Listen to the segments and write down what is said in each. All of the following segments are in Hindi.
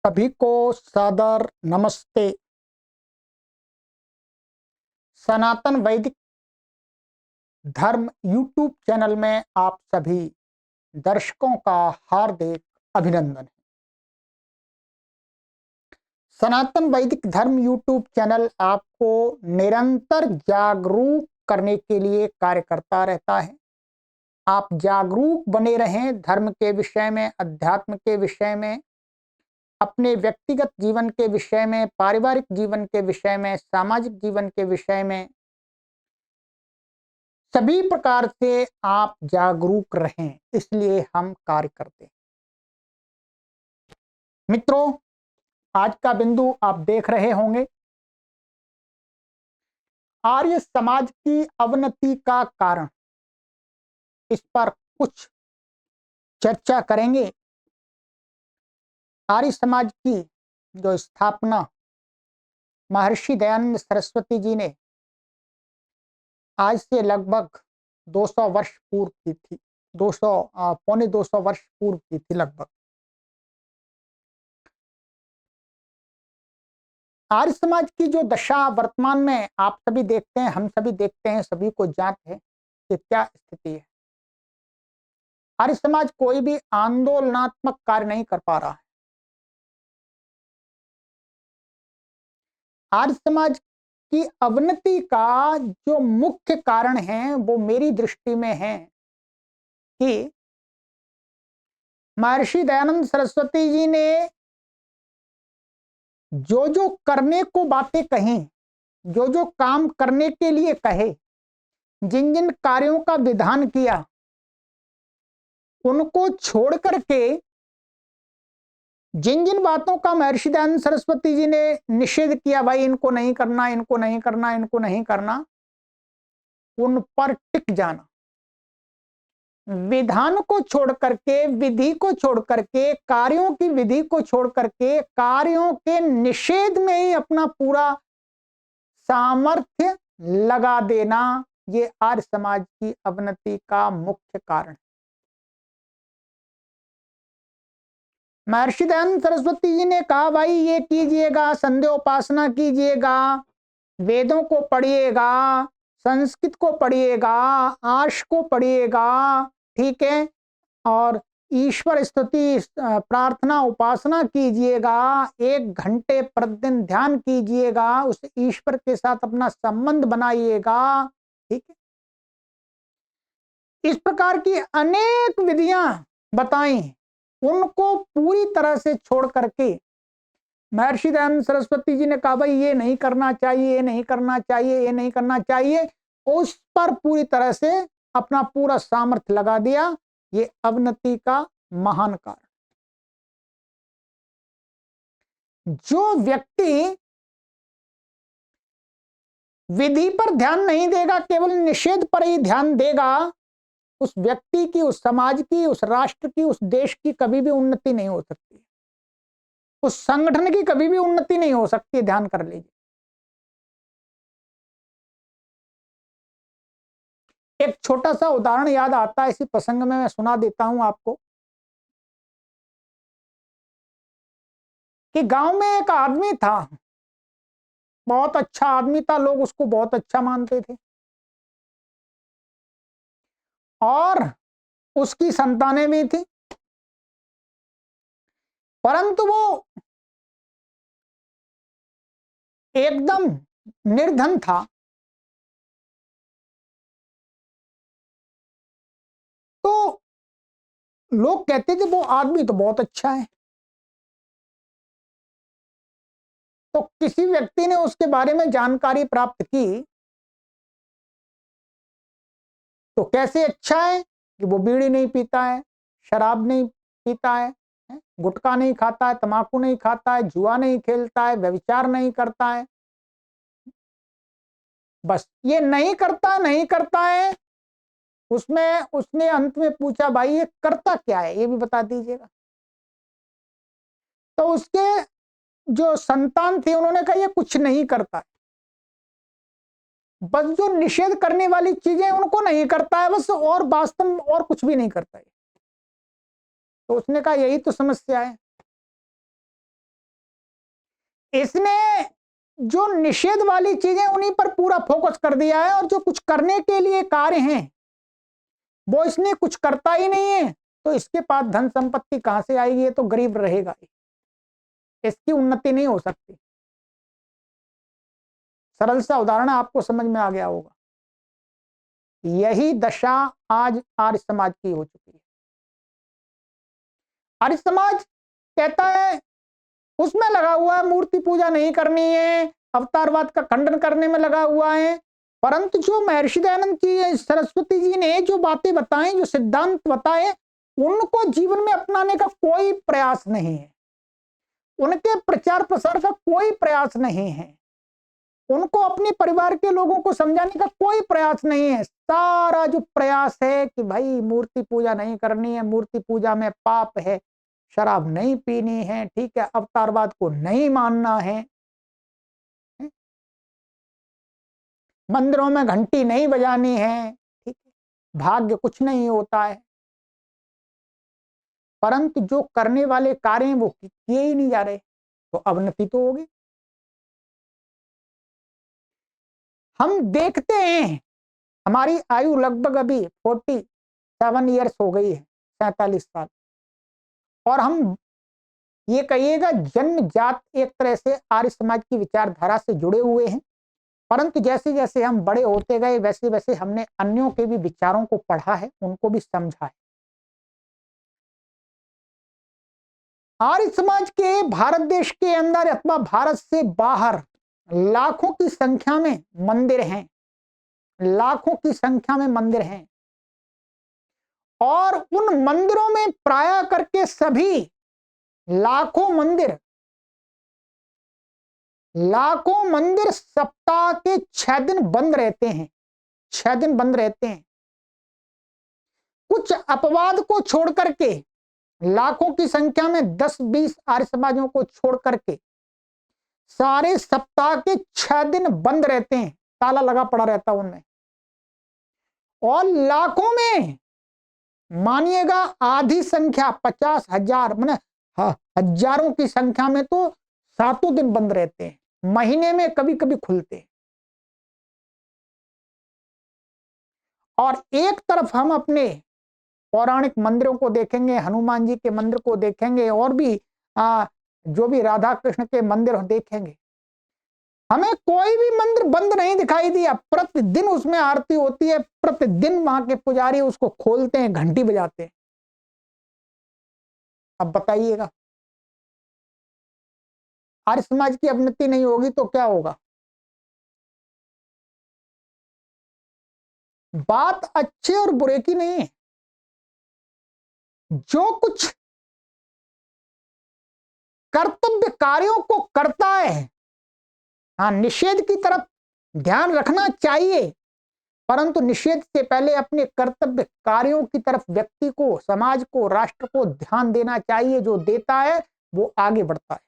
सभी को सादर नमस्ते। सनातन वैदिक धर्म यूट्यूब चैनल में आप सभी दर्शकों का हार्दिक अभिनंदन है। सनातन वैदिक धर्म यूट्यूब चैनल आपको निरंतर जागरूक करने के लिए कार्य करता रहता है। आप जागरूक बने रहें धर्म के विषय में, अध्यात्म के विषय में, अपने व्यक्तिगत जीवन के विषय में, पारिवारिक जीवन के विषय में, सामाजिक जीवन के विषय में, सभी प्रकार से आप जागरूक रहें, इसलिए हम कार्य करते हैं। मित्रों, आज का बिंदु आप देख रहे होंगे, आर्य समाज की अवनति का कारण। इस पर कुछ चर्चा करेंगे। आर्य समाज की जो स्थापना महर्षि दयानंद सरस्वती जी ने आज से लगभग 200 वर्ष पूर्व की थी। 200 पौने 200 वर्ष पूर्व की थी लगभग। आर्य समाज की जो दशा वर्तमान में आप सभी देखते हैं, हम सभी देखते हैं, सभी को ज्ञात है कि क्या स्थिति है। आर्य समाज कोई भी आंदोलनात्मक कार्य नहीं कर पा रहा है। आर्य समाज की अवनति का जो मुख्य कारण है वो मेरी दृष्टि में है कि महर्षि दयानंद सरस्वती जी ने जो जो करने को बातें कही, जो जो काम करने के लिए कहे, जिन जिन कार्यों का विधान किया, उनको छोड़ करके जिन जिन बातों का महर्षि दयानंद सरस्वती जी ने निषेध किया, भाई इनको नहीं करना, इनको नहीं करना, इनको नहीं करना, उन पर टिक जाना, विधान को छोड़ करके, विधि को छोड़ करके, कार्यों की विधि को छोड़ करके कार्यों के निषेध में ही अपना पूरा सामर्थ्य लगा देना, ये आर्य समाज की अवनति का मुख्य कारण। महर्षि दयानंद सरस्वती जी ने कहा, भाई ये कीजिएगा, संध्योपासना कीजिएगा, वेदों को पढ़िएगा, संस्कृत को पढ़िएगा, आर्ष को पढ़िएगा, ठीक है, और ईश्वर स्तुति, प्रार्थना, उपासना कीजिएगा, 1 घंटे प्रतिदिन ध्यान कीजिएगा, उस ईश्वर के साथ अपना संबंध बनाइएगा, ठीक है। इस प्रकार की अनेक विधियां बताई, उनको पूरी तरह से छोड़ करके महर्षि दयानंद सरस्वती जी ने कहा, भाई ये नहीं करना चाहिए, ये नहीं करना चाहिए, ये नहीं करना चाहिए, उस पर पूरी तरह से अपना पूरा सामर्थ्य लगा दिया। ये अवनति का महान कारण। जो व्यक्ति विधि पर ध्यान नहीं देगा, केवल निषेध पर ही ध्यान देगा, उस व्यक्ति की, उस समाज की, उस राष्ट्र की, उस देश की कभी भी उन्नति नहीं हो सकती, उस संगठन की कभी भी उन्नति नहीं हो सकती। ध्यान कर लीजिए। एक छोटा सा उदाहरण याद आता है, इसी प्रसंग में मैं सुना देता हूं आपको, कि गांव में एक आदमी था, बहुत अच्छा आदमी था, लोग उसको बहुत अच्छा मानते थे, और उसकी संतानें भी थी, परंतु वो एकदम निर्धन था। तो लोग कहते थे वो आदमी तो बहुत अच्छा है। तो किसी व्यक्ति ने उसके बारे में जानकारी प्राप्त की, तो कैसे अच्छा है कि वो बीड़ी नहीं पीता है, शराब नहीं पीता है, गुटखा नहीं खाता है, तंबाकू नहीं खाता है, जुआ नहीं खेलता है, व्यभिचार नहीं करता है। बस ये नहीं करता, नहीं करता है। उसमें उसने अंत में पूछा, भाई ये करता क्या है, ये भी बता दीजिएगा। तो उसके जो संतान थे, उन्होंने कहा ये कुछ नहीं करता है, बस जो निषेध करने वाली चीजें उनको नहीं करता है, बस, और वास्तव में और कुछ भी नहीं करता है। तो उसने कहा यही तो समस्या है। इसने जो निषेध वाली चीजें उन्हीं पर पूरा फोकस कर दिया है, और जो कुछ करने के लिए कार्य हैं वो इसने कुछ करता ही नहीं है। तो इसके पास धन संपत्ति कहां से आएगी? ये तो गरीब रहेगा, इसकी उन्नति नहीं हो सकती। सरल सा उदाहरण आपको समझ में आ गया होगा। यही दशा आज आर्य समाज की हो चुकी है। आर्य समाज कहता है, उसमें लगा हुआ है, मूर्ति पूजा नहीं करनी है, अवतारवाद का खंडन करने में लगा हुआ है। परंतु जो महर्षि दयानंद जी, सरस्वती जी ने जो बातें बताई, जो सिद्धांत बताए, उनको जीवन में अपनाने का कोई प्रयास नहीं है। उनके प्रचार प्रसार का कोई प्रयास नहीं है। उनको अपने परिवार के लोगों को समझाने का कोई प्रयास नहीं है। सारा जो प्रयास है कि भाई मूर्ति पूजा नहीं करनी है, मूर्ति पूजा में पाप है, शराब नहीं पीनी है, ठीक है, अवतारवाद को नहीं मानना है, मंदिरों में घंटी नहीं बजानी है, ठीक है, भाग्य कुछ नहीं होता है। परंतु जो करने वाले कार्य हैं वो किए ही नहीं जा रहे, तो अवनति तो होगी। हम देखते हैं, हमारी आयु लगभग अभी 47 ईयर्स हो गई है, 47 साल, और हम ये कहिएगा जन्मजात एक तरह से आर्य समाज की विचारधारा से जुड़े हुए हैं। परंतु जैसे जैसे हम बड़े होते गए, वैसे वैसे हमने अन्यों के भी विचारों को पढ़ा है, उनको भी समझा है। आर्य समाज के भारत देश के अंदर अथवा भारत से बाहर लाखों की संख्या में मंदिर हैं, लाखों की संख्या में मंदिर हैं, और उन मंदिरों में प्राय करके सभी लाखों मंदिर सप्ताह के 6 दिन बंद रहते हैं, 6 दिन बंद रहते हैं। कुछ अपवाद को छोड़ करके, लाखों की संख्या में 10-20 आर्य समाजों को छोड़ करके सारे सप्ताह के 6 दिन बंद रहते हैं, ताला लगा पड़ा रहता उनमें। और लाखों में मानिएगा आधी संख्या 50,000 माने हजारों की संख्या में तो सातों दिन बंद रहते हैं, महीने में कभी कभी खुलते हैं। और एक तरफ हम अपने पौराणिक मंदिरों को देखेंगे, हनुमान जी के मंदिर को देखेंगे, और भी जो भी राधा कृष्ण के मंदिर देखेंगे, हमें कोई भी मंदिर बंद नहीं दिखाई दिया। प्रतिदिन उसमें आरती होती है, प्रतिदिन वहां के पुजारी उसको खोलते हैं, घंटी बजाते हैं। अब बताइएगा, आर्य समाज की अवनति नहीं होगी तो क्या होगा? बात अच्छे और बुरे की नहीं है। जो कुछ कर्तव्य कार्यों को करता है, हाँ, निषेध की तरफ ध्यान रखना चाहिए, परंतु निषेध से पहले अपने कर्तव्य कार्यों की तरफ व्यक्ति को, समाज को, राष्ट्र को ध्यान देना चाहिए। जो देता है वो आगे बढ़ता है।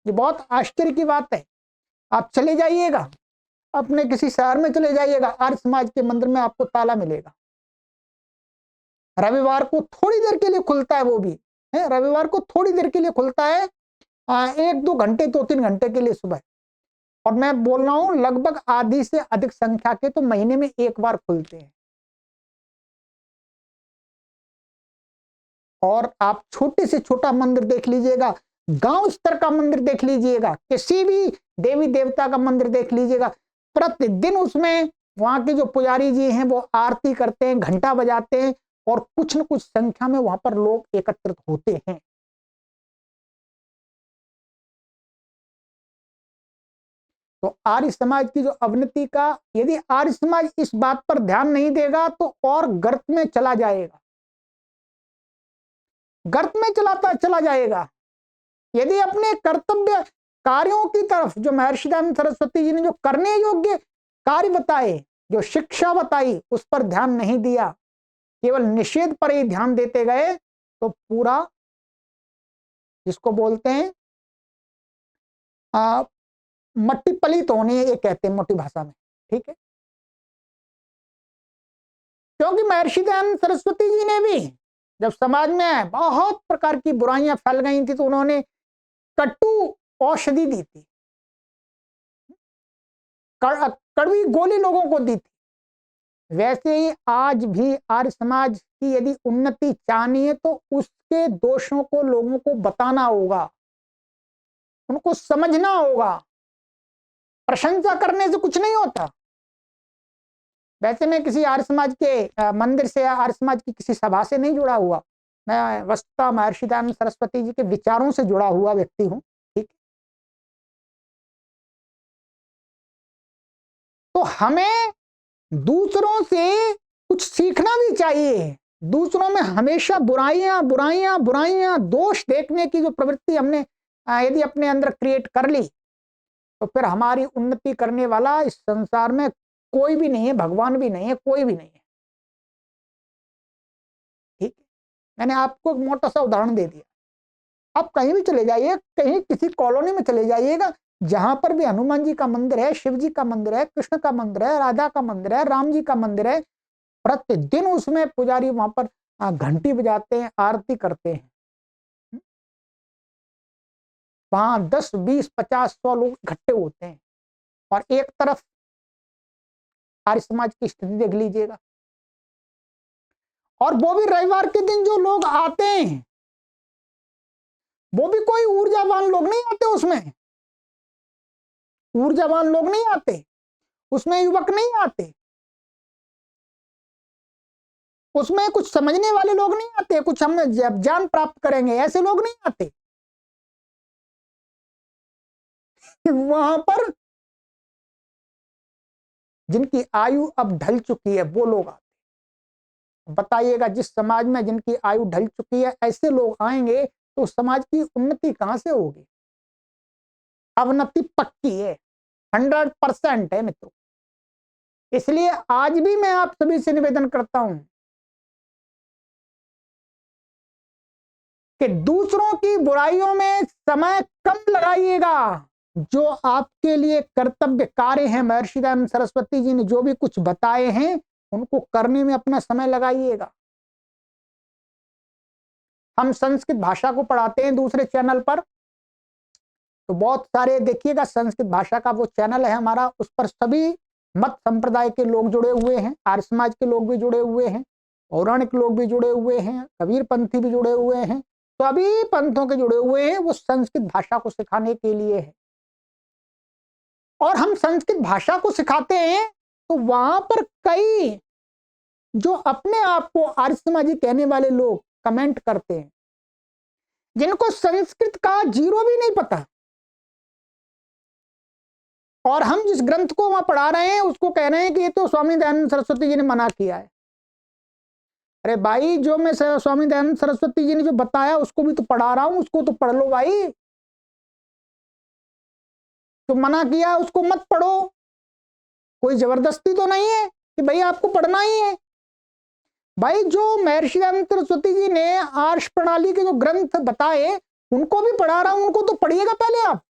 ये बहुत आश्चर्य की बात है। आप चले जाइएगा, अपने किसी शहर में चले जाइएगा, आर्य समाज के मंदिर में आपको ताला मिलेगा। रविवार को थोड़ी देर के लिए खुलता है, वो भी है, रविवार को थोड़ी देर के लिए खुलता है, 1-2 घंटे, 2-3 घंटे के लिए सुबह। और मैं बोल रहा हूं लगभग आधी से अधिक संख्या के तो महीने में एक बार खुलते हैं। और आप छोटे से छोटा मंदिर देख लीजिएगा, गांव स्तर का मंदिर देख लीजिएगा, किसी भी देवी देवता का मंदिर देख लीजिएगा, प्रतिदिन उसमें वहां के जो पुजारी जी हैं वो आरती करते हैं, घंटा बजाते हैं, और कुछ न कुछ संख्या में वहां पर लोग एकत्रित होते हैं। तो आर्य समाज की जो अवनति का, यदि आर्य समाज इस बात पर ध्यान नहीं देगा तो और गर्त में चला जाएगा, गर्त में चला जाएगा। यदि अपने कर्तव्य कार्यों की तरफ, जो महर्षि दयानंद सरस्वती जी ने जो करने योग्य कार्य बताए, जो शिक्षा बताई, उस पर ध्यान नहीं दिया, केवल निषेध पर ही ध्यान देते गए, तो पूरा, जिसको बोलते हैं मट्टी पलीत होने, ये कहते हैं मोटी भाषा में, ठीक है। क्योंकि महर्षि दयानंद सरस्वती जी ने भी, जब समाज में बहुत प्रकार की बुराइयां फैल गई थी, तो उन्होंने कटु औषधि दी थी, कड़वी गोली लोगों को दी थी। वैसे ही आज भी आर्य समाज की यदि उन्नति चाहनी है तो उसके दोषों को लोगों को बताना होगा, उनको समझना होगा। प्रशंसा करने से कुछ नहीं होता। वैसे मैं किसी आर्य समाज के मंदिर से या आर्य समाज की किसी सभा से नहीं जुड़ा हुआ, मैं वस्तुतः महर्षि दयानंद सरस्वती जी के विचारों से जुड़ा हुआ व्यक्ति हूं। ठीक, तो हमें दूसरों से कुछ सीखना भी चाहिए। दूसरों में हमेशा बुराइयां बुराइयां बुराइयां, दोष देखने की जो प्रवृत्ति हमने यदि अपने अंदर क्रिएट कर ली तो फिर हमारी उन्नति करने वाला इस संसार में कोई भी नहीं है, भगवान भी नहीं है, कोई भी नहीं है। ठीक है, मैंने आपको एक मोटा सा उदाहरण दे दिया। आप कहीं भी चले जाइए, कहीं किसी कॉलोनी में चले जाइएगा, जहां पर भी हनुमान जी का मंदिर है, शिव जी का मंदिर है, कृष्ण का मंदिर है, राधा का मंदिर है, राम जी का मंदिर है, प्रतिदिन उसमें पुजारी वहां पर घंटी बजाते हैं, आरती करते हैं। वहां 10, 20, 50, 100 लोग इकट्ठे होते हैं और एक तरफ आर्य समाज की स्थिति देख लीजिएगा। और वो भी रविवार के दिन जो लोग आते हैं वो भी कोई ऊर्जावान लोग नहीं आते, उसमें ऊर्जावान लोग नहीं आते, उसमें युवक नहीं आते, उसमें कुछ समझने वाले लोग नहीं आते, कुछ हम ज्ञान प्राप्त करेंगे ऐसे लोग नहीं आते। वहां पर जिनकी आयु अब ढल चुकी है वो लोग आते। बताइएगा, जिस समाज में जिनकी आयु ढल चुकी है ऐसे लोग आएंगे तो समाज की उन्नति कहां से होगी? अवनति पक्की है, 100% है मित्रों। इसलिए आज भी मैं आप सभी से निवेदन करता हूं कि दूसरों की बुराइयों में समय कम लगाइएगा। जो आपके लिए कर्तव्य कार्य है, महर्षि दयानंद सरस्वती जी ने जो भी कुछ बताए हैं उनको करने में अपना समय लगाइएगा। हम संस्कृत भाषा को पढ़ाते हैं दूसरे चैनल पर, तो बहुत सारे देखिएगा संस्कृत भाषा का वो चैनल है हमारा, उस पर सभी मत संप्रदाय के लोग जुड़े हुए हैं, आर्य समाज के लोग भी जुड़े हुए हैं, पौराणिक लोग भी जुड़े हुए हैं, कबीर पंथी भी जुड़े हुए हैं, सभी पंथों के जुड़े हुए हैं। वो संस्कृत भाषा को सिखाने के लिए है और हम संस्कृत भाषा को सिखाते हैं तो वहां पर कई जो अपने आप को आर्य समाजी कहने वाले लोग कमेंट करते हैं, जिनको संस्कृत का जीरो भी नहीं पता, और हम जिस ग्रंथ को वहां पढ़ा रहे हैं उसको कह रहे हैं कि ये तो स्वामी दयानंद सरस्वती जी ने मना किया है। अरे भाई, जो मैं स्वामी दयानंद सरस्वती जी ने जो बताया उसको भी तो पढ़ा रहा हूं, उसको तो पढ़ लो भाई। जो मना किया उसको मत पढ़ो, कोई जबरदस्ती तो नहीं है कि भाई आपको पढ़ना ही है। भाई, जो महर्षि दयानंद सरस्वती जी ने आर्ष प्रणाली के जो ग्रंथ बताए उनको भी पढ़ा रहा हूं, उनको तो पढ़िएगा पहले आप।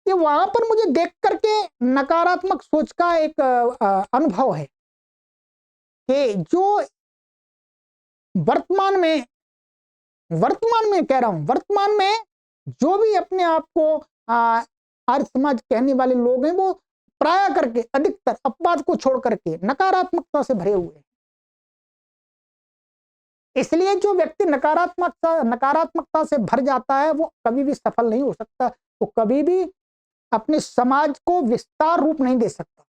ये वहां पर मुझे देख करके नकारात्मक सोच का एक अनुभव है कि जो वर्तमान में कह रहा हूं, वर्तमान में जो भी अपने आप को आर्य समाज कहने वाले लोग हैं वो प्राय करके अधिकतर अपवाद को छोड़ करके नकारात्मकता से भरे हुए हैं। इसलिए जो व्यक्ति नकारात्मकता से भर जाता है वो कभी भी सफल नहीं हो सकता, वो कभी भी अपने समाज को विस्तार रूप नहीं दे सकता।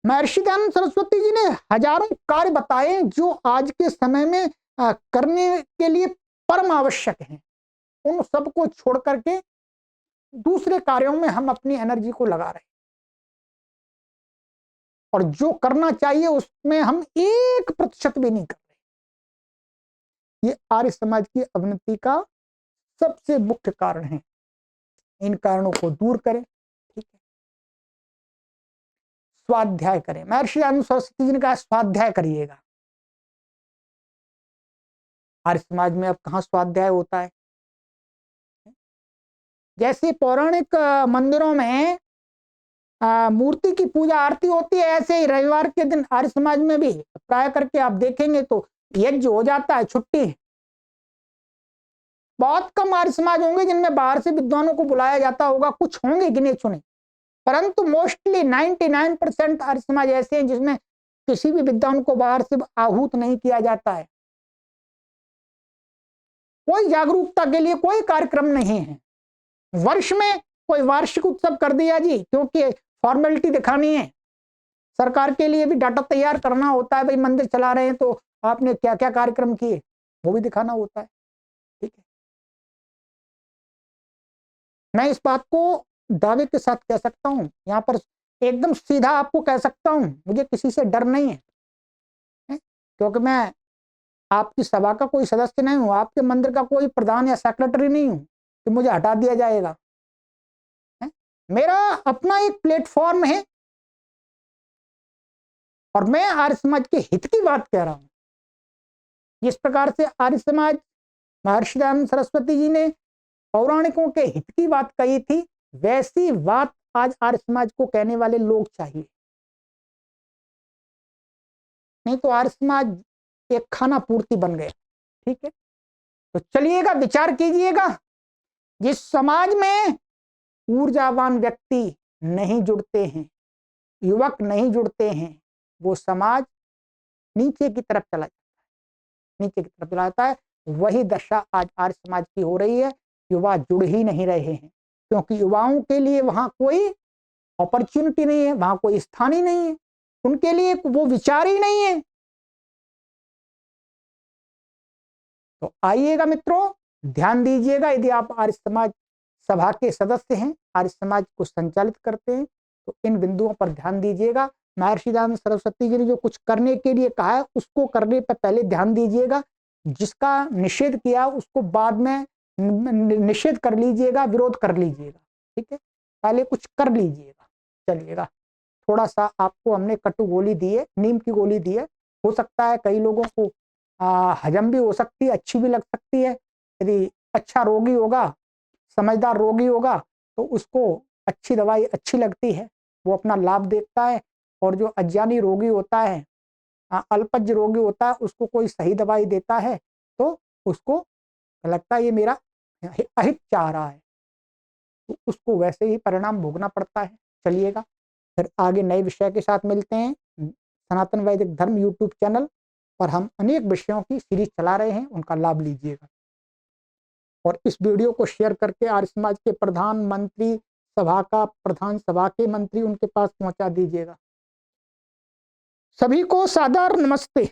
महर्षि दयानंद सरस्वती जी ने हजारों कार्य बताए जो आज के समय में करने के लिए परम आवश्यक हैं। उन सबको छोड़ करके दूसरे कार्यों में हम अपनी एनर्जी को लगा रहे हैं और जो करना चाहिए उसमें हम 1% भी नहीं कर रहे। ये आर्य समाज की अवनति का सबसे मुख्य कारण है। इन कारणों को दूर करें, ठीक है। स्वाध्याय करें। महर्षि दयानंद सरस्वती जी ने कहा स्वाध्याय करिएगा। आर्य समाज में अब कहां स्वाध्याय होता है? जैसे पौराणिक मंदिरों में मूर्ति की पूजा आरती होती है, ऐसे ही रविवार के दिन आर्य समाज में भी प्राय करके आप देखेंगे तो यज्ञ हो जाता है, छुट्टी बहुत कम आर्य समाज होंगे जिनमें बाहर से विद्वानों को बुलाया जाता होगा, कुछ होंगे गिने चुने, परंतु मोस्टली 99% आर्य समाज ऐसे हैं जिसमें किसी भी विद्वान को बाहर से आहूत नहीं किया जाता है। कोई जागरूकता के लिए कोई कार्यक्रम नहीं है। वर्ष में कोई वार्षिक उत्सव कर दिया जी, क्योंकि फॉर्मेलिटी दिखानी है, सरकार के लिए भी डाटा तैयार करना होता है, भाई मंदिर चला रहे हैं तो आपने क्या क्या कार्यक्रम किए वो भी दिखाना होता है। ठीक है, मैं इस बात को दावे के साथ कह सकता हूं, यहां पर एकदम सीधा आपको कह सकता हूं, मुझे किसी से डर नहीं है, क्योंकि मैं आपकी सभा का कोई सदस्य नहीं हूं, आपके मंदिर का कोई प्रधान या सेक्रेटरी नहीं हूं कि मुझे हटा दिया जाएगा। मेरा अपना एक प्लेटफॉर्म है और मैं आर्य समाज के हित की बात कह रहा हूं। जिस प्रकार से आर्य समाज महर्षि दयानंद सरस्वती जी ने पौराणिकों के हित की बात कही थी, वैसी बात आज आर्य समाज को कहने वाले लोग चाहिए। नहीं तो आर्य समाज एक खाना पूर्ति बन गया। ठीक है, तो चलिएगा, विचार कीजिएगा, जिस समाज में ऊर्जावान व्यक्ति नहीं जुड़ते हैं, युवक नहीं जुड़ते हैं, वो समाज नीचे की तरफ चला जाता है, नीचे की तरफ चला जाता है। वही दशा आज आर्य समाज की हो रही है। युवा जुड़ ही नहीं रहे हैं, क्योंकि युवाओं के लिए वहां कोई अपॉर्चुनिटी नहीं है, वहां कोई स्थान ही नहीं है, उनके लिए वो विचार ही नहीं है। तो आइएगा मित्रों, ध्यान दीजिएगा, यदि आप आर्य समाज सभा के सदस्य हैं, आर्य समाज को संचालित करते हैं, तो इन बिंदुओं पर ध्यान दीजिएगा। महर्षि दयानंद सरस्वती जी ने जो कुछ करने के लिए कहा है, उसको करने पर पहले ध्यान दीजिएगा। जिसका निषेध किया उसको बाद में निषेध कर लीजिएगा, विरोध कर लीजिएगा। ठीक है, पहले कुछ कर लीजिएगा। चलिएगा, थोड़ा सा आपको हमने कटु गोली दी है, नीम की गोली दी है, हो सकता है कई लोगों को हजम भी हो सकती है, अच्छी भी लग सकती है। यदि अच्छा रोगी होगा, समझदार रोगी होगा, तो उसको अच्छी दवाई अच्छी लगती है, वो अपना लाभ देखता है। और जो अज्ञानी रोगी होता है, अल्पज्य रोगी होता है, उसको कोई सही दवाई देता है तो उसको लगता है ये मेरा अहित चाह रहा है, तो उसको वैसे ही परिणाम भोगना पड़ता है। चलिएगा, फिर आगे नए विषय के साथ मिलते हैं। सनातन वैदिक धर्म यूट्यूब चैनल पर हम अनेक विषयों की सीरीज चला रहे हैं, उनका लाभ लीजिएगा। और इस वीडियो को शेयर करके आर्य समाज के प्रधानमंत्री सभा का प्रधान, सभा के मंत्री, उनके पास पहुंचा दीजिएगा। सभी को सादर नमस्ते।